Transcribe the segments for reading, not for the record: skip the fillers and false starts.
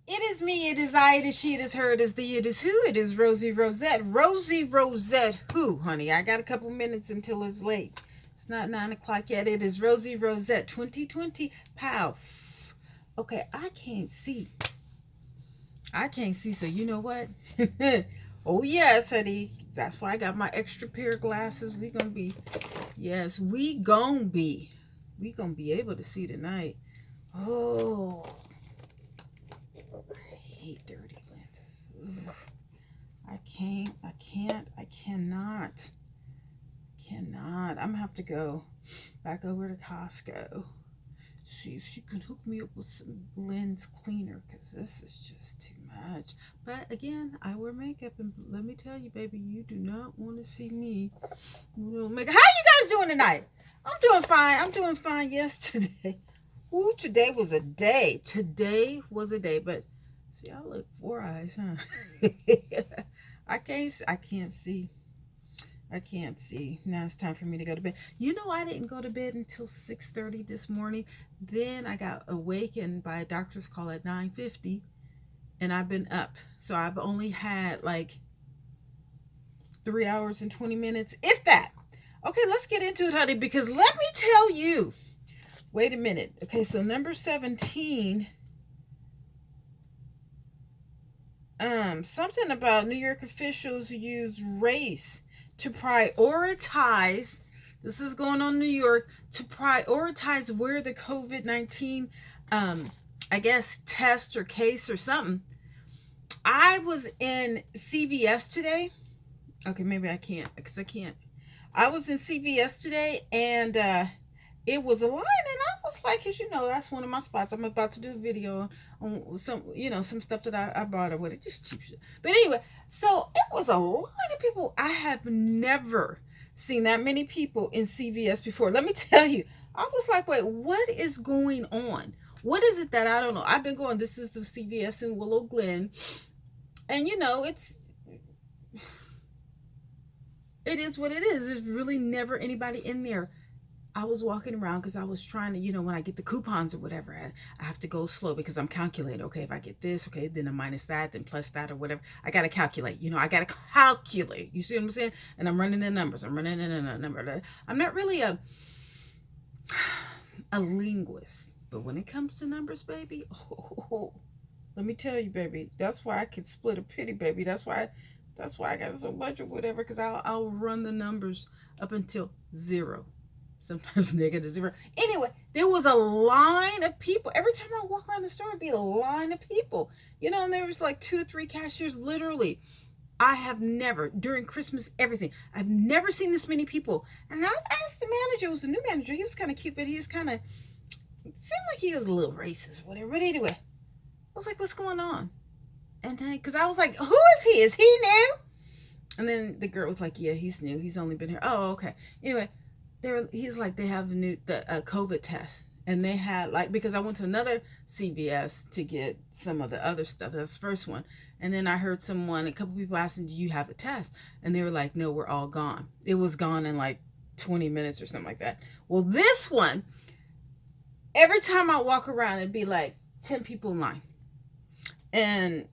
It is me, it is I, it is she, it is her, it is the, it is who, it is Rosie Rosette. Rosie Rosette who, honey? I got a couple minutes until it's late. It's not 9 o'clock yet. It is Rosie Rosette 2020. Pow. Okay, I can't see. I can't see, so you know what? Oh, yes, honey. That's why I got my extra pair of glasses. We gonna be, yes, we gonna be able to see tonight. Oh, I hate dirty lenses. Ugh. I cannot. I'm gonna have to go back over to Costco. See if she can hook me up with some lens cleaner because this is just too much. But again, I wear makeup, and let me tell you, baby, you do not want to see me. Makeup. How you guys doing tonight? I'm doing fine. I'm doing fine. Yesterday, ooh, today was a day. Today was a day. But see, I look four eyes, huh? I can't see. I can't see. Now it's time for me to go to bed. You know, I didn't go to bed until 6:30 this morning. Then I got awakened by a doctor's call at 9:50, and I've been up. So I've only had like 3 hours and 20 minutes, if that. Okay, let's get into it, honey, because let me tell you. Wait a minute. Okay, so number 17, something about New York officials use race to prioritize. This is going on in New York to prioritize where the COVID-19, I guess, test or case or something. I was in CVS today. Okay, maybe I can't because I can't. I was in CVS today, and it was a line, and I was like, as you know, that's one of my spots. I'm about to do a video on some, some stuff that I bought or whatever, just cheap shit. But anyway, so it was a line of people. I have never seen that many people in CVS before. Let me tell you, I was like, wait, what is going on? What is it that I don't know? I've been going. This is the CVS in Willow Glen, and it is what it is. There's really never anybody in there. I was walking around because I was trying to, when I get the coupons or whatever, I have to go slow because I'm calculating. Okay, if I get this, okay, then a minus that, then plus that or whatever. I got to calculate. I got to calculate. You see what I'm saying? And I'm running the numbers. I'm running in a number. I'm not really a linguist, but when it comes to numbers, baby, oh, let me tell you, baby, that's why I can split a pity, baby. That's why I got so much or whatever, because I'll run the numbers up until zero, sometimes negative zero. Anyway, there was a line of people. Every time I walk around the store, it'd be a line of people. And there was like two or three cashiers, literally. I have never, during Christmas, everything, I've never seen this many people. And I asked the manager, it was a new manager, he was kind of cute, but he was kind of, it seemed like he was a little racist, whatever. But anyway, I was like, what's going on? And then, because I was like, who is he? Is he new? And then the girl was like, yeah, he's new. He's only been here. Oh, okay. Anyway, he's like, they have the COVID test. And they had, like, because I went to another CVS to get some of the other stuff. That's the first one. And then I heard a couple people asking, do you have a test? And they were like, no, we're all gone. It was gone in like 20 minutes or something like that. Well, this one, every time I walk around, it'd be like 10 people in line. And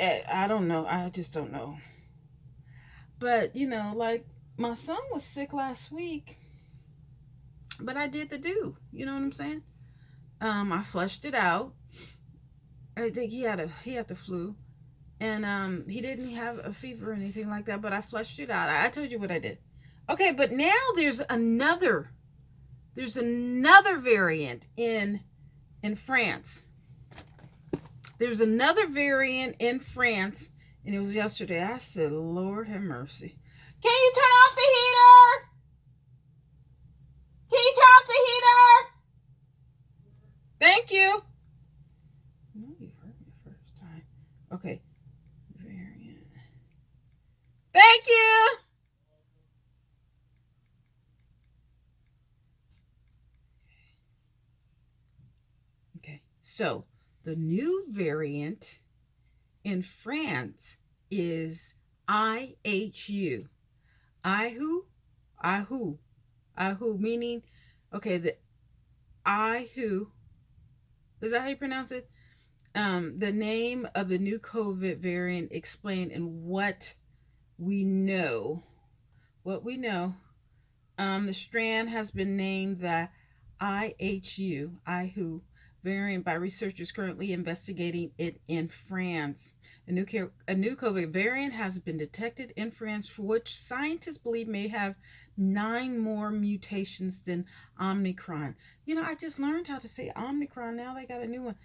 I don't know. I just don't know. But, like my son was sick last week, but I did the do. You know what I'm saying? I flushed it out. I think he had the flu, and he didn't have a fever or anything like that. But I flushed it out. I told you what I did. Okay, but now there's another variant in France. There's another variant in France, and it was yesterday. I said, Lord have mercy. Can you turn off the heater? Can you turn off the heater? Thank you. No, you heard me the first time. Okay. Variant. Thank you. Okay. So, the new variant in France is IHU. IHU? IHU. IHU, meaning, okay, the IHU. Is that how you pronounce it? The name of the new COVID variant explained and we know. What we know. The strand has been named the IHU variant by researchers currently investigating it in France. A new COVID variant has been detected in France, which scientists believe may have 9 more mutations than Omicron. I just learned how to say Omicron. Now they got a new one.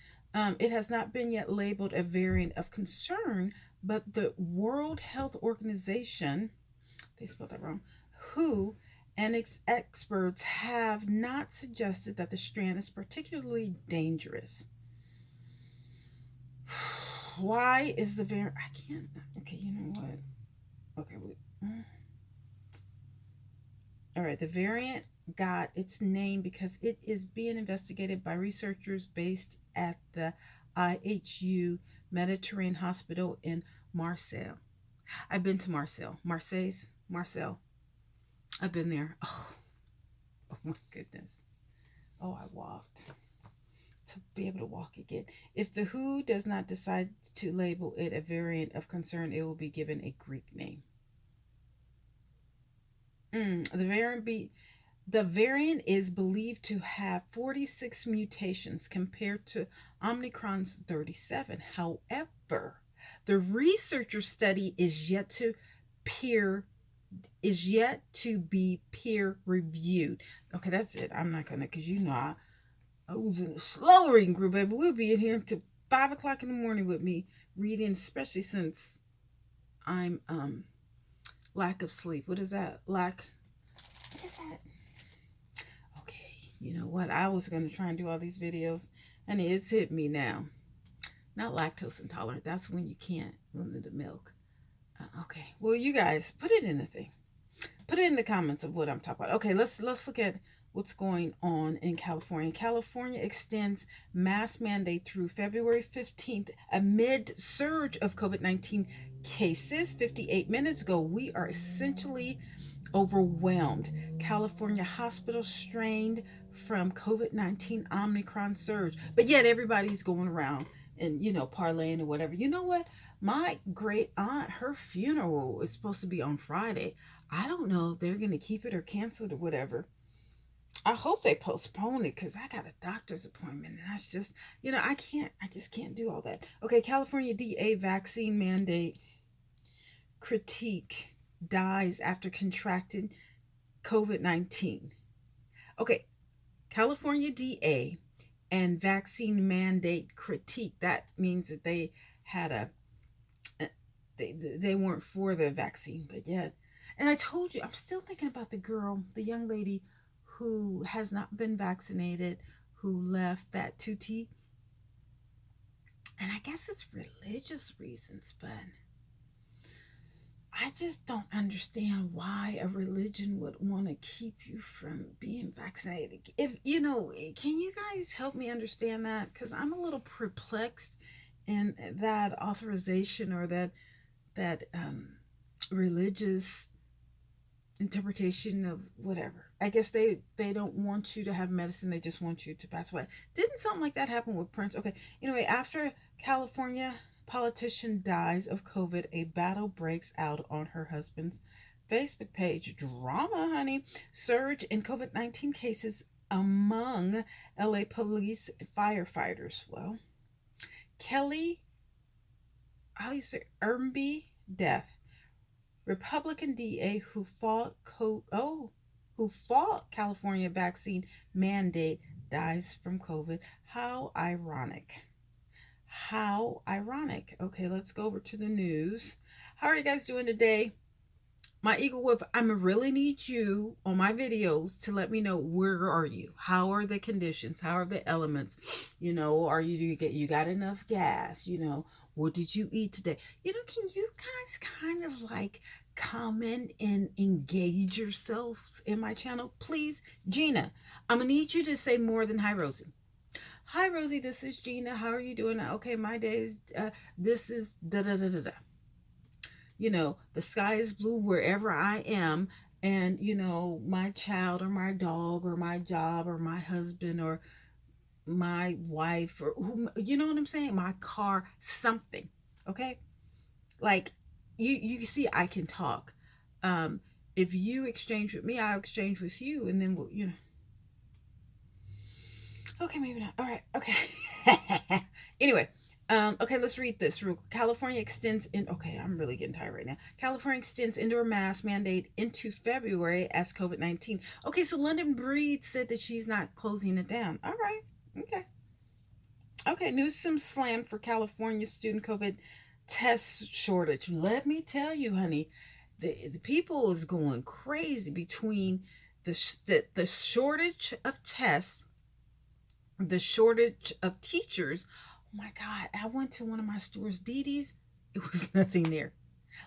It has not been yet labeled a variant of concern, but the World Health Organization, they spelled that wrong, WHO, and experts have not suggested that the strand is particularly dangerous. Why is the variant? I can't. Okay, you know what? Okay, wait. All right, the variant got its name because it is being investigated by researchers based at the IHU Mediterranean Hospital in Marseille. I've been to Marseille. Marseille. I've been there. Oh my goodness. Oh, I walked to be able to walk again. If the WHO does not decide to label it a variant of concern, it will be given a Greek name. The variant is believed to have 46 mutations compared to Omicron's 37. However, the researcher study is yet to be peer reviewed. Okay, that's it. I'm not gonna, because I was in a slow reading group, baby. We'll be in here until 5 o'clock in the morning with me reading, especially since I'm lack of sleep. What is that? What is that? Okay, you know what? I was gonna try and do all these videos, and it's hit me now. Not lactose intolerant. That's when you can't run the milk. Okay. Well, you guys, put it in the thing. Put it in the comments of what I'm talking about. Okay, let's look at what's going on in California. California extends mask mandate through February 15th amid surge of COVID-19 cases. 58 minutes ago, we are essentially overwhelmed. California hospitals strained from COVID-19 Omicron surge. But yet everybody's going around and, parlaying or whatever. You know what? My great aunt, her funeral is supposed to be on Friday. I don't know if they're going to keep it or cancel it or whatever. I hope they postpone it because I got a doctor's appointment. And that's just, I just can't do all that. Okay, California DA vaccine mandate critique dies after contracting COVID-19. Okay, California DA and vaccine mandate critique. That means that they had they weren't for the vaccine, but yet. And I told you, I'm still thinking about the young lady who has not been vaccinated, who left that 2T. And I guess it's religious reasons, but I just don't understand why a religion would want to keep you from being vaccinated. Can you guys help me understand that? Because I'm a little perplexed in that authorization or that religious interpretation of whatever. I guess they don't want you to have medicine. They just want you to pass away. Didn't something like that happen with Prince? Okay. Anyway, after California politician dies of COVID, a battle breaks out on her husband's Facebook page. Drama, honey. Surge in COVID-19 cases among LA police firefighters. Well, Kelly, how do you say, Ermby death. Republican DA who fought California vaccine mandate dies from COVID. How ironic. How ironic. Okay, let's go over to the news. How are you guys doing today? My Eagle Wolf, I'm really need you on my videos to let me know, where are you? How are the conditions? How are the elements? You got enough gas? What did you eat today? Can you guys kind of like comment and engage yourselves in my channel? Please, Gina, I'm gonna need you to say more than hi, Rosie. Hi, Rosie, this is Gina. How are you doing? Okay, my days, this is da-da-da-da-da. The sky is blue wherever I am. And, my child or my dog or my job or my husband or my wife or who, you know what I'm saying? My car, something. Okay? Like you see I can talk. Um if you exchange with me, I'll exchange with you, and then we'll, okay, maybe not. All right. Okay. Anyway, okay, let's read this. California extends in. Okay, I'm really getting tired right now. California extends indoor mask mandate into February as COVID-19. Okay, so London Breed said that she's not closing it down. All right. Okay. Okay. Newsom slammed for California student COVID test shortage. Let me tell you, honey, the people is going crazy between the shortage of tests, the shortage of teachers. Oh my God, I went to one of my stores, Dee Dee's. It was nothing there.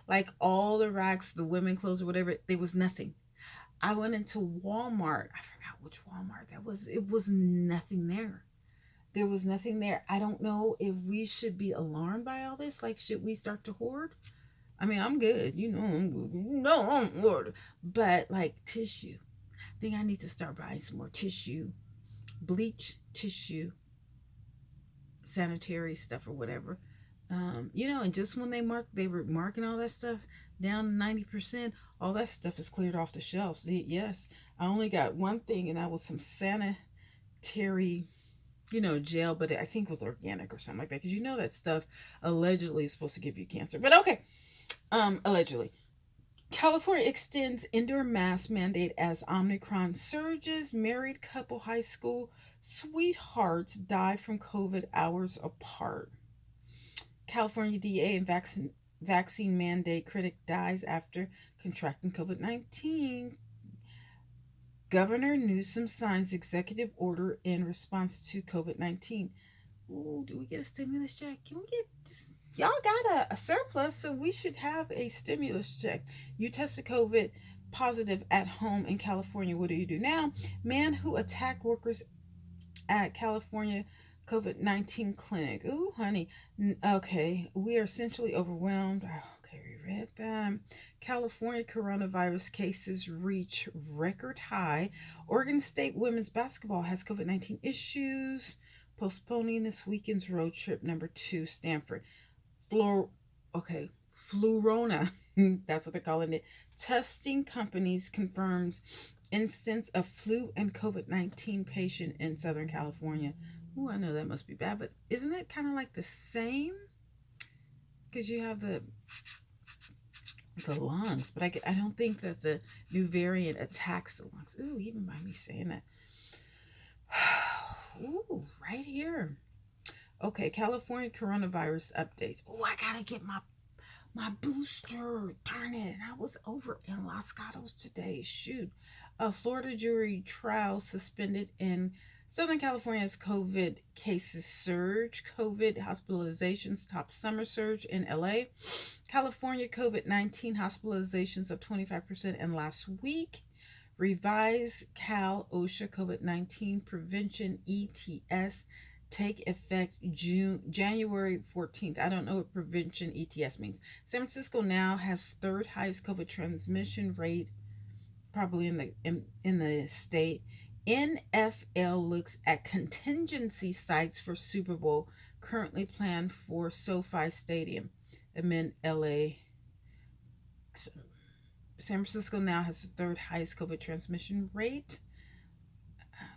Like all the racks, the women clothes or whatever, there was nothing. I went into Walmart. I forgot which Walmart that was. It was nothing there. There was nothing there. I don't know if we should be alarmed by all this. Like, should we start to hoard? I mean, I'm good. I'm good. I'm hoard. But like tissue. I think I need to start buying some more tissue, bleach, tissue, sanitary stuff or whatever. And just when they were marking all that stuff down 90%, all that stuff is cleared off the shelves. Yes, I only got one thing, and that was some sanitary, gel, but I think it was organic or something like that. Because that stuff allegedly is supposed to give you cancer. But okay, allegedly. California extends indoor mask mandate as Omicron surges. Married couple high school sweethearts die from COVID hours apart. California DA and vaccine mandate critic dies after contracting COVID-19. Governor Newsom signs executive order in response to COVID-19. Ooh, do we get a stimulus check? Can we get just, y'all got a surplus, so we should have a stimulus check. You tested COVID positive at home in California. What do you do now? Man who attacked workers at California COVID-19 clinic. Ooh, honey. Okay, we are essentially overwhelmed. Okay, we read that. California coronavirus cases reach record high. Oregon State women's basketball has COVID-19 issues, postponing this weekend's road trip number 2, Stanford. Flurona, that's what they're calling it. Testing companies confirms instance of flu and COVID-19 patient in Southern California. Oh, I know that must be bad, but isn't it kind of like the same? Because you have the lungs, but I don't think that the new variant attacks the lungs. Ooh, even by me saying that. Ooh, right here. Okay, California coronavirus updates. Oh, I gotta get my booster. Darn it. I was over in Los Gatos today. Shoot. A Florida jury trial suspended in Southern California's COVID cases surge. COVID hospitalizations top summer surge in LA. California COVID-19 hospitalizations up 25% in last week. Revised Cal OSHA COVID-19 prevention ETS take effect January 14th. I don't know what prevention ETS means. San Francisco now has third highest COVID transmission rate probably in the state. NFL looks at contingency sites for Super Bowl currently planned for SoFi Stadium amid LA. San Francisco now has the third highest COVID transmission rate.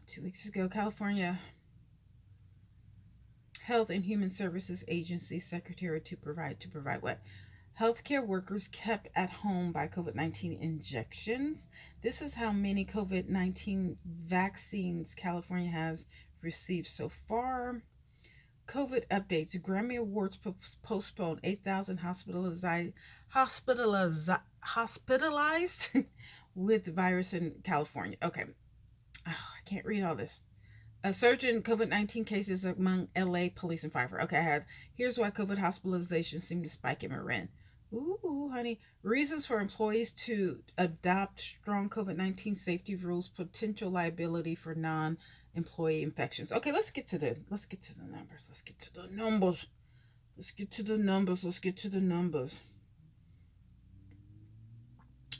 2 weeks ago, California Health and Human Services Agency Secretary to provide what? Healthcare workers kept at home by COVID-19 injections. This is how many COVID-19 vaccines California has received so far. COVID updates. Grammy Awards postponed. 8,000 hospitalized with virus in California. Okay. Oh, I can't read all this. A surge in COVID-19 cases among LA police and fire. Okay, here's why COVID hospitalizations seem to spike in Marin. Ooh, honey. Reasons for employees to adopt strong COVID-19 safety rules, potential liability for non-employee infections. Okay, let's get to the numbers. Let's get to the numbers.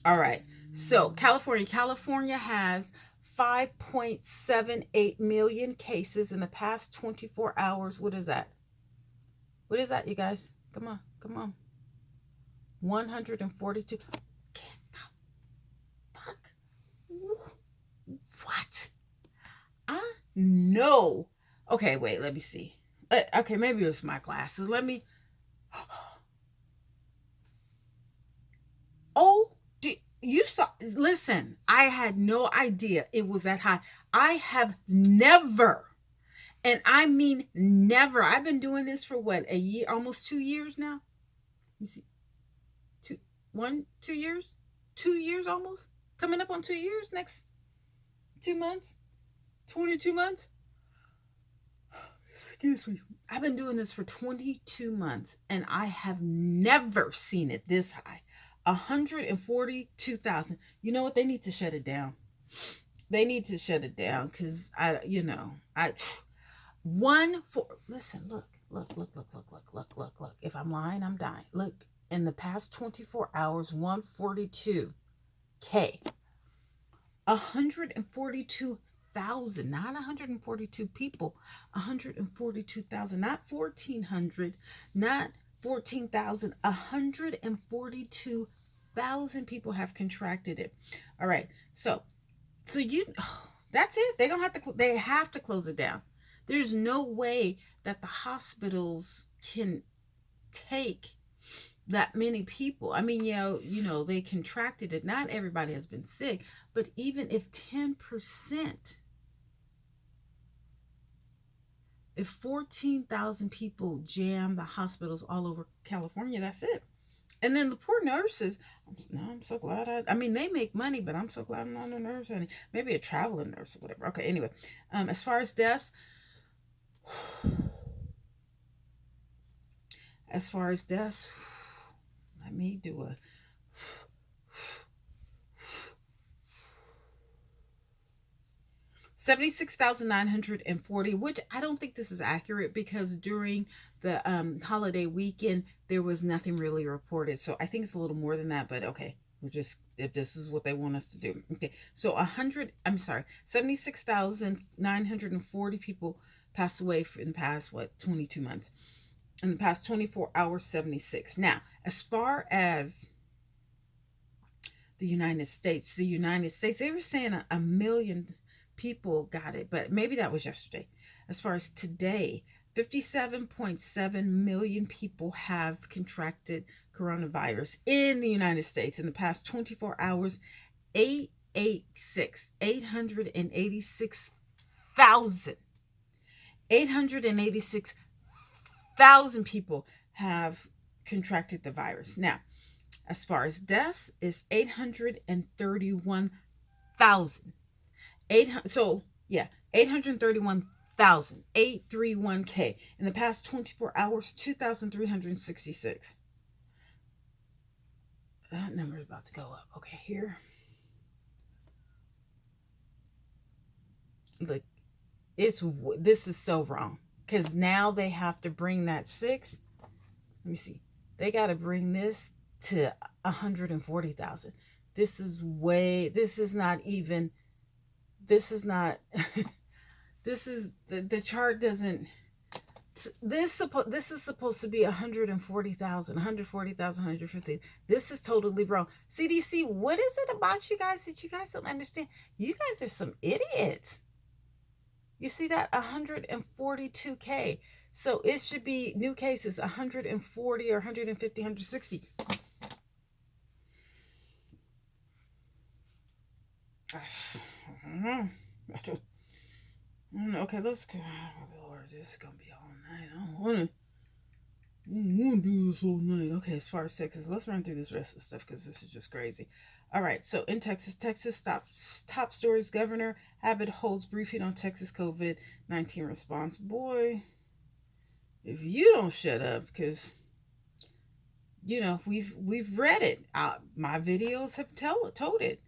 All right. So, California has 5.78 million cases in the past 24 hours. What is that? What is that, you guys? Come on, come on. 142. Get the fuck. What? I know. Okay, wait, let me see. Okay, maybe it was my glasses. Let me. Oh, you saw. Listen, I had no idea it was that high. I have never, and I mean never. I've been doing this for what, a year, almost 2 years now. You see, 2 years, 2 years almost, coming up on 2 years next 2 months, 22 months. Excuse me. I've been doing this for 22 months and I have never seen it this high. 142,000. You know what? They need to shut it down. They need to shut it down because listen, look. If I'm lying, I'm dying. Look, in the past 24 hours, 142K. 142,000, not 142 people, 142,000, not 1,400, not 14,000, 142,000 people have contracted it. All right, so that's it. They have to close it down. There's no way that the hospitals can take that many people. I mean, they contracted it. Not everybody has been sick, but even if 10%, if 14,000 people jam the hospitals all over California, that's it. And then the poor nurses, I'm so glad I mean, they make money, but I'm so glad I'm not a nurse. Maybe a traveling nurse or whatever. Okay, anyway, as far as deaths, let me do a 76,940, which I don't think this is accurate because during the holiday weekend, there was nothing really reported. So I think it's a little more than that, but okay. If this is what they want us to do. Okay. So 76,940 people passed away in the past, 22 months. In the past 24 hours, 76. Now, as far as the United States, they were saying a million people got it, but maybe that was yesterday. As far as today, 57.7 million people have contracted coronavirus in the United States. In the past 24 hours, 886,000 people have contracted the virus. Now, as far as deaths, is 831,000. 831,000, 831K. In the past 24 hours, 2,366. That number is about to go up. Okay, here. Look, this is so wrong. Because now they have to bring that 6. Let me see. They got to bring this to 140,000. This is the chart doesn't, this is supposed to be 140,000, 150. This is totally wrong. CDC, what is it about you guys that you guys don't understand? You guys are some idiots. You see that? 142K. So it should be new cases 140 or 150, 160. Okay, let's go. Lord, this is gonna be all night. I don't want to do this all night. Okay, as far as Texas, let's run through this rest of the stuff because this is just crazy. All right, so in Texas, top stories. Governor Abbott holds briefing on Texas COVID-19 response. Boy, if you don't shut up, because we've read it. My videos have told it.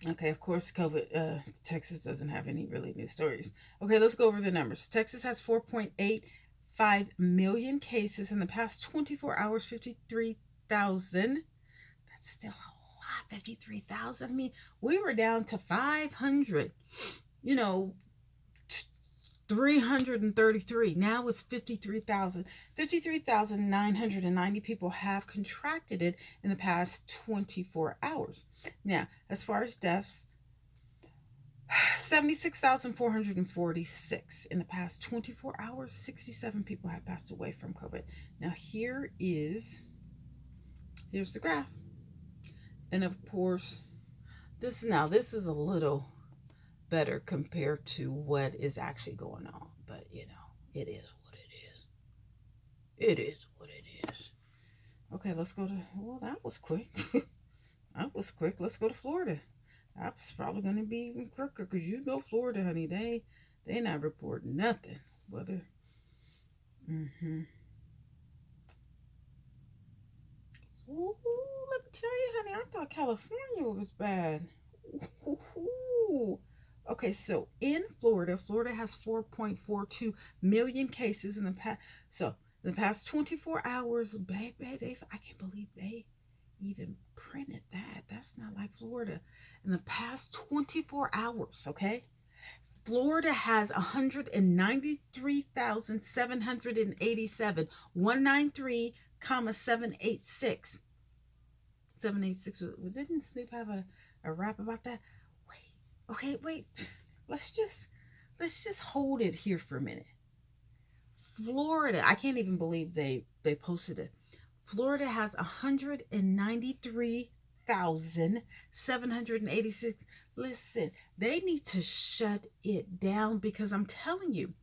Okay, of course, Texas doesn't have any really new stories. Okay, let's go over the numbers. Texas has 4.85 million cases in the past 24 hours, 53,000. That's still a lot 53,000. I mean, we were down to 500, you know, 333. Now it's 53,000. 53,990 people have contracted it in the past 24 hours. Now, as far as deaths, 76,446 in the past 24 hours. 67 people have passed away from COVID. Now, here's the graph. And of course, this is a little better compared to what is actually going on. But, it is what it is. It is what it is. Okay, let's go to, well, that was quick. That was quick. Let's go to Florida. That's probably going to be even quicker because Florida, honey, they not reporting nothing. Whether, Ooh, let me tell you, honey, I thought California was bad. Ooh. Okay, so in Florida has 4.42 million cases in the past. So in the past 24 hours, baby, I can't believe they even printed that. That's not like Florida. In the past 24 hours, okay? Florida has 193,787, 193,786. 786. Didn't Snoop have a rap about that? Wait. Let's just hold it here for a minute. Florida, I can't even believe they posted it. Florida has 193,786. Listen, they need to shut it down because I'm telling you,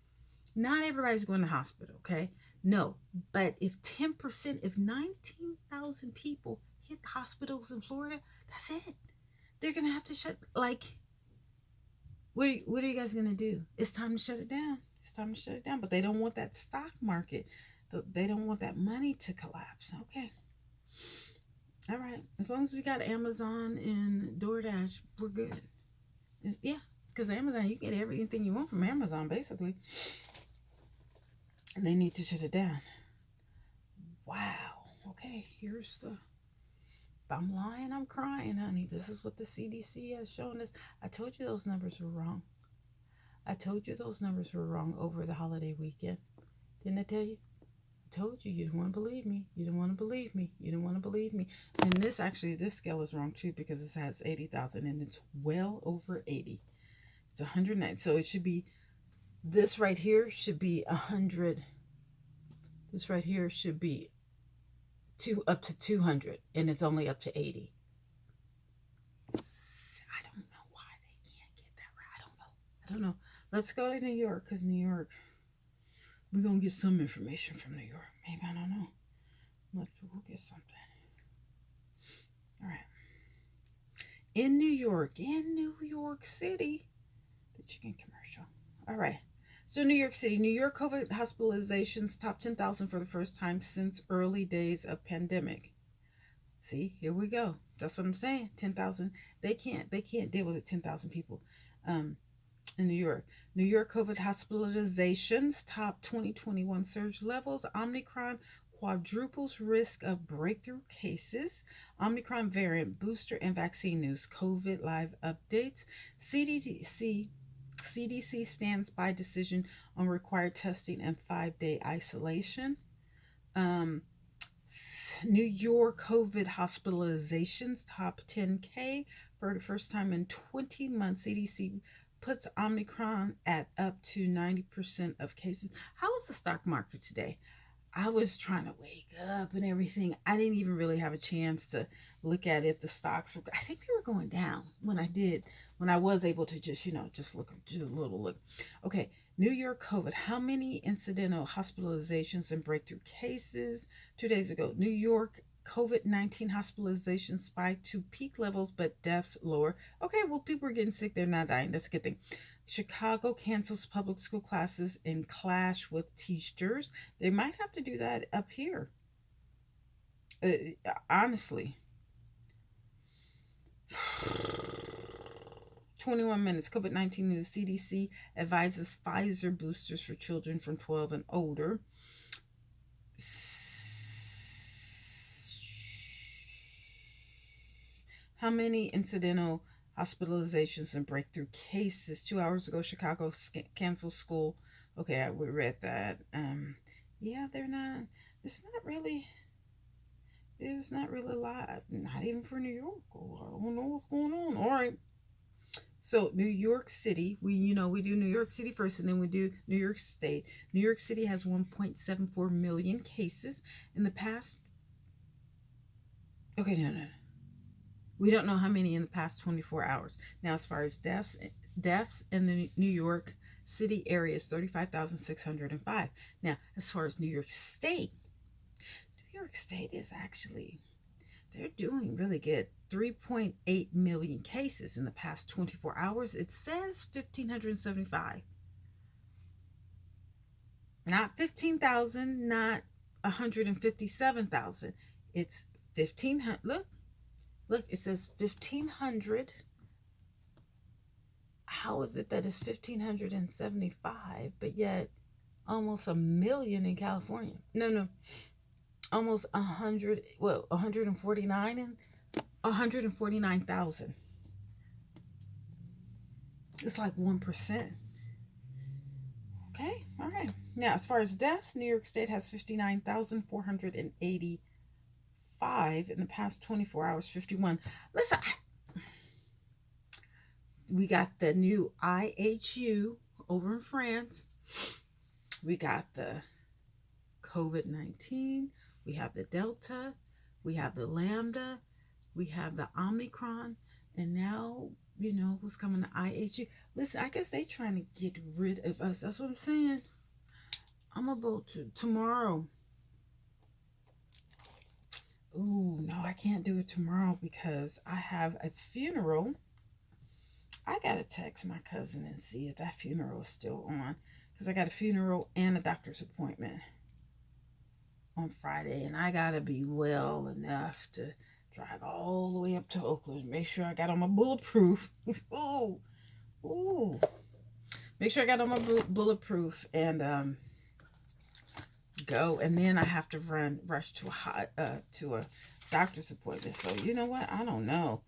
not everybody's going to the hospital, okay? No, but if 10%, if 19,000 people hit hospitals in Florida, that's it. They're going to have to shut, like, what are you guys going to do? It's time to shut it down. It's time to shut it down. But they don't want that stock market. They don't want that money to collapse. Okay. All right. As long as we got Amazon and DoorDash, we're good. Yeah. Because Amazon, you get everything you want from Amazon, basically. And they need to shut it down. Wow. Okay. Here's the... If I'm lying, I'm crying, honey. This is what the CDC has shown us. I told you those numbers were wrong. I told you those numbers were wrong over the holiday weekend. Didn't I tell you? I told you didn't want to believe me. You didn't want to believe me. You didn't want to believe me. And this scale is wrong too because it has 80,000 and it's well over 80. It's 109. So it should be, this right here should be 100. This right here should be up to 200 and it's only up to 80. I don't know why they can't get that right. I don't know. Let's go to New York because New York, we're going to get some information from New York. Maybe, I don't know. We'll get something. All right. In New York City, the chicken commercial. All right. So New York City, New York COVID hospitalizations top 10,000 for the first time since early days of pandemic. See, here we go. That's what I'm saying. 10,000. They can't deal with it. 10,000 people. In New York. New York COVID hospitalizations top 2021 surge levels. Omicron quadruples risk of breakthrough cases. Omicron variant booster and vaccine news. COVID live updates. CDC stands by decision on required testing and 5-day isolation. New York COVID hospitalizations top 10K for the first time in 20 months. CDC puts Omicron at up to 90% of cases. How is the stock market today? I was trying to wake up and everything. I didn't even really have a chance to look at if the stocks were, I think they were going down when I was able to just look, just a little look. Okay, New York COVID, how many incidental hospitalizations and breakthrough cases? 2 days ago, New York COVID-19 hospitalizations spiked to peak levels, but deaths lower. Okay, well, people are getting sick. They're not dying. That's a good thing. Chicago cancels public school classes in clash with teachers. They might have to do that up here. Honestly. 21 minutes. COVID-19 news. CDC advises Pfizer boosters for children from 12 and older. How many incidental hospitalizations and breakthrough cases? 2 hours ago, Chicago canceled school. Okay, we read that. Yeah, they're not. It's not really. It was not really a lot. Not even for New York. Oh, I don't know what's going on. All right. So New York City, we do New York City first, and then we do New York State. New York City has 1.74 million cases in the past. Okay, no. We don't know how many in the past 24 hours. Now, as far as deaths in the New York City area is 35,605. Now, as far as New York State is actually, they're doing really good. 3.8 million cases in the past 24 hours. It says 1,575. Not 15,000, not 157,000. It's 1,500. Look, it says 1,500. How is it that it's 1,575, but yet almost a million in California? No. Almost 100, 149 and 149,000. It's like 1%. Okay, all right. Now, as far as deaths, New York State has 59,485 in the past 24 hours, 51. Listen, we got the new IHU over in France. We got the COVID-19. We have the Delta. We have the Lambda. We have the Omicron. And now, what's coming to IHU. Listen, I guess they trying to get rid of us. That's what I'm saying. I'm about to tomorrow. Ooh, no, I can't do it tomorrow because I have a funeral. I gotta text my cousin and see if that funeral is still on, because I got a funeral and a doctor's appointment on Friday, and I gotta be well enough to drive all the way up to Oakland. Make sure I got on my bulletproof. Ooh. Make sure I got on my bulletproof and go. And then I have to rush to a doctor's appointment. So you know what? I don't know.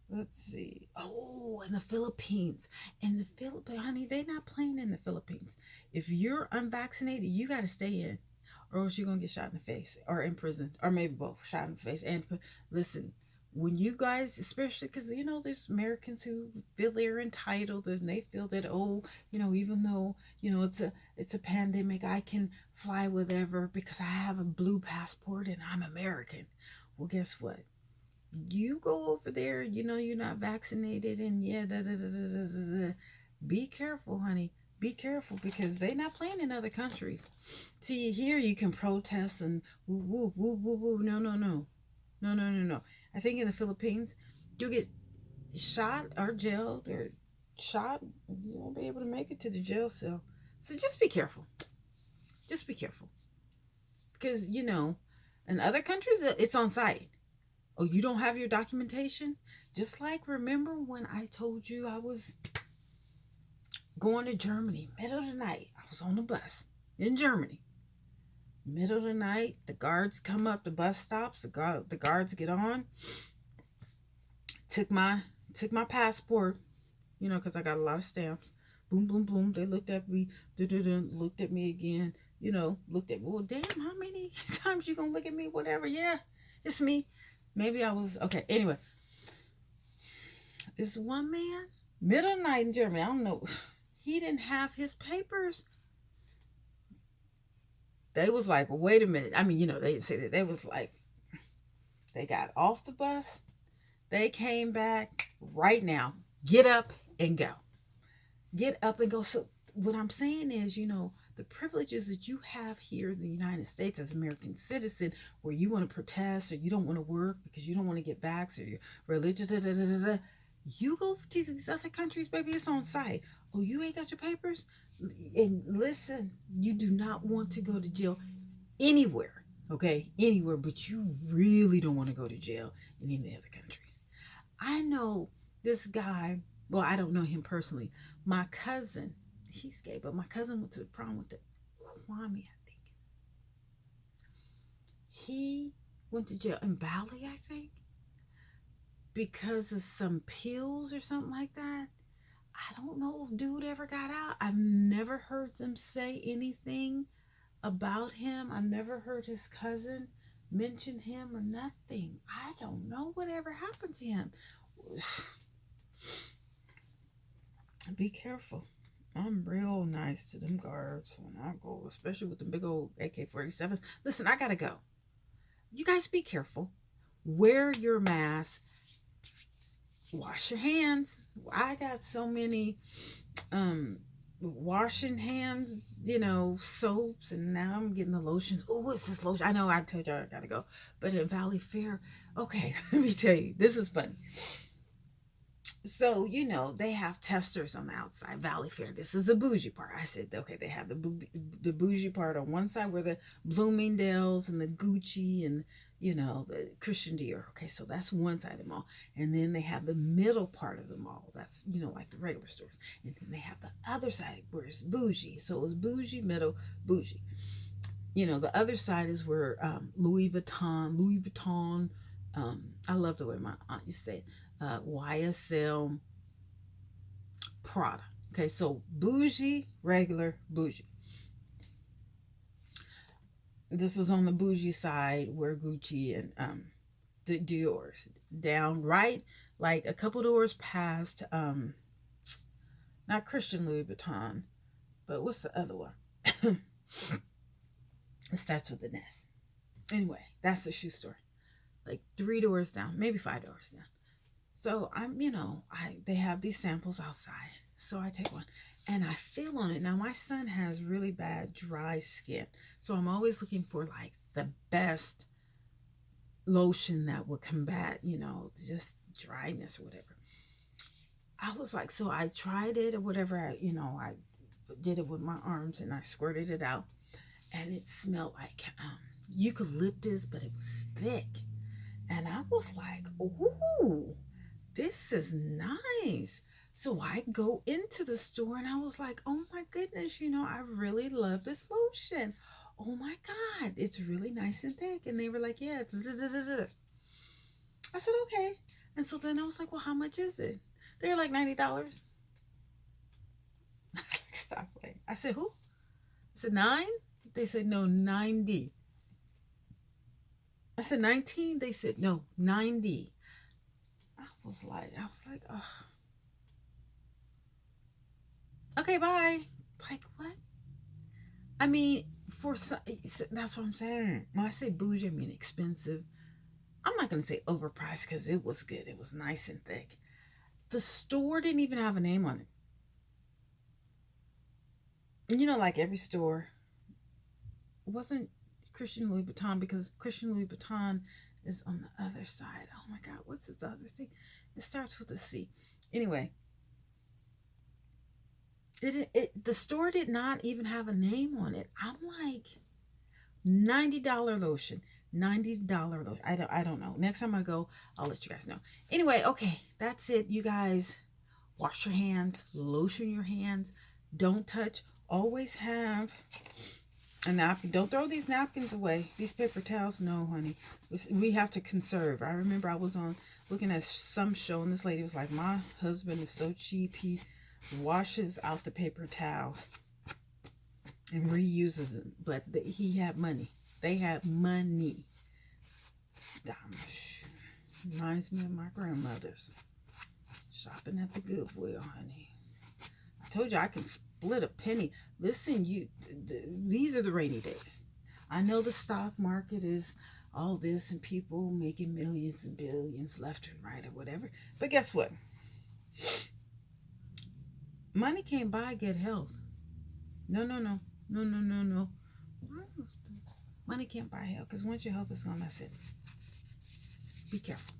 Let's see. Oh, in the Philippines. Honey, they're not playing in the Philippines. If you're unvaccinated, you got to stay in, or else you're going to get shot in the face or in prison, or maybe both, shot in the face. And listen, when you guys, especially because, there's Americans who feel they're entitled and they feel that, even though, it's a pandemic, I can fly whatever because I have a blue passport and I'm American. Well, guess what? You go over there, you're not vaccinated, and be careful, honey. Be careful, because they're not playing in other countries. See, here you can protest and woo, woo, woo, woo, woo. No. I think in the Philippines, you get shot or jailed or shot, you won't be able to make it to the jail cell. So just be careful. Just be careful. Because, in other countries, it's on site. Oh, you don't have your documentation? Just like, remember when I told you I was going to Germany, middle of the night. I was on the bus in Germany. Middle of the night, the guards come up, the bus stops, the guards get on. Took my passport, because I got a lot of stamps. Boom, boom, boom. They looked at me, looked at me again, looked at me. Well, damn, how many times you gonna look at me? Whatever. Yeah, it's me. Maybe I was, okay, anyway. This one man, middle of the night in Germany, I don't know, he didn't have his papers. They was like, wait a minute. I mean, they didn't say that. They was like, they got off the bus. They came back right now. Get up and go. Get up and go. So what I'm saying is, the privileges that you have here in the United States as American citizen, where you want to protest or you don't want to work because you don't want to get vaxxed or you're religious, you go to these other countries, baby, it's on site. Oh, you ain't got your papers? And listen, you do not want to go to jail anywhere, okay? Anywhere, but you really don't want to go to jail in any other countries. I know this guy, well, I don't know him personally. My cousin, he's gay, but my cousin went to the prom with the Kwame, I think. he went to jail in Bali, I think, because of some pills or something like that. I don't know if dude ever got out. I've never heard them say anything about him. I never heard his cousin mention him or nothing. I don't know whatever happened to him. Be careful. I'm real nice to them guards when I go, especially with the big old AK-47s. Listen, I gotta go. You guys be careful. Wear your mask. Wash your hands. I got so many washing hands, soaps, and now I'm getting the lotions. Oh, what's this lotion? I know I told you I gotta go. But in Valley Fair, okay, let me tell you, this is funny. So, they have testers on the outside, Valley Fair. This is the bougie part. I said, okay, they have the bougie part on one side where the Bloomingdale's and the Gucci and, the Christian Dior. Okay, so that's one side of the mall. And then they have the middle part of the mall. That's, like the regular stores. And then they have the other side where it's bougie. So it's bougie, middle, bougie. The other side is where Louis Vuitton, I love the way my aunt used to say it. YSL, Prada. Okay, so bougie, regular, bougie. This was on the bougie side where Gucci and Dior's down right, like a couple doors past, not Christian Louis Vuitton, but what's the other one? It starts with an S. Anyway, that's the shoe store. Like 3 doors down, maybe 5 doors down. So I'm, they have these samples outside. So I take one and I feel on it. Now my son has really bad dry skin. So I'm always looking for like the best lotion that would combat, just dryness or whatever. I was like, so I tried it or whatever. I did it with my arms and I squirted it out and it smelled like eucalyptus, but it was thick. And I was like, ooh, this is nice. So I go into the store and I was like, oh my goodness, I really love this lotion. Oh my God, it's really nice and thick. And they were like, yeah, it's da-da-da-da-da. I said, okay. And so then I was like, well, how much is it? They were like $90. I was like, stop playing. I said, who? I said, 9? They said, no, 90. I said, 19? They said, no, 90. I was like, oh. Okay, bye. Like, what? I mean, that's what I'm saying. When I say bougie, I mean expensive. I'm not going to say overpriced because it was good. It was nice and thick. The store didn't even have a name on it. Like every store, it wasn't Christian Louis Vuitton because Christian Louis Vuitton is on the other side. Oh my God, what's this other thing? It starts with a C. Anyway, the store did not even have a name on it. I'm like, $90 lotion. $90 lotion. I don't know. Next time I go, I'll let you guys know. Anyway, okay, that's it. You guys, wash your hands, lotion your hands, don't touch. Always have a napkin. Don't throw these napkins away. These paper towels, no, honey. We have to conserve. I remember I was looking at some show and this lady was like, my husband is so cheap. He washes out the paper towels and reuses them. But he had money. They had money. Reminds me of my grandmother's. Shopping at the Goodwill, honey. I told you I can split a penny. Listen, these are the rainy days. I know the stock market is all this and people making millions and billions left and right or whatever. But guess what? Money can't buy good health. No. Money can't buy health because once your health is gone, that's it. Be careful.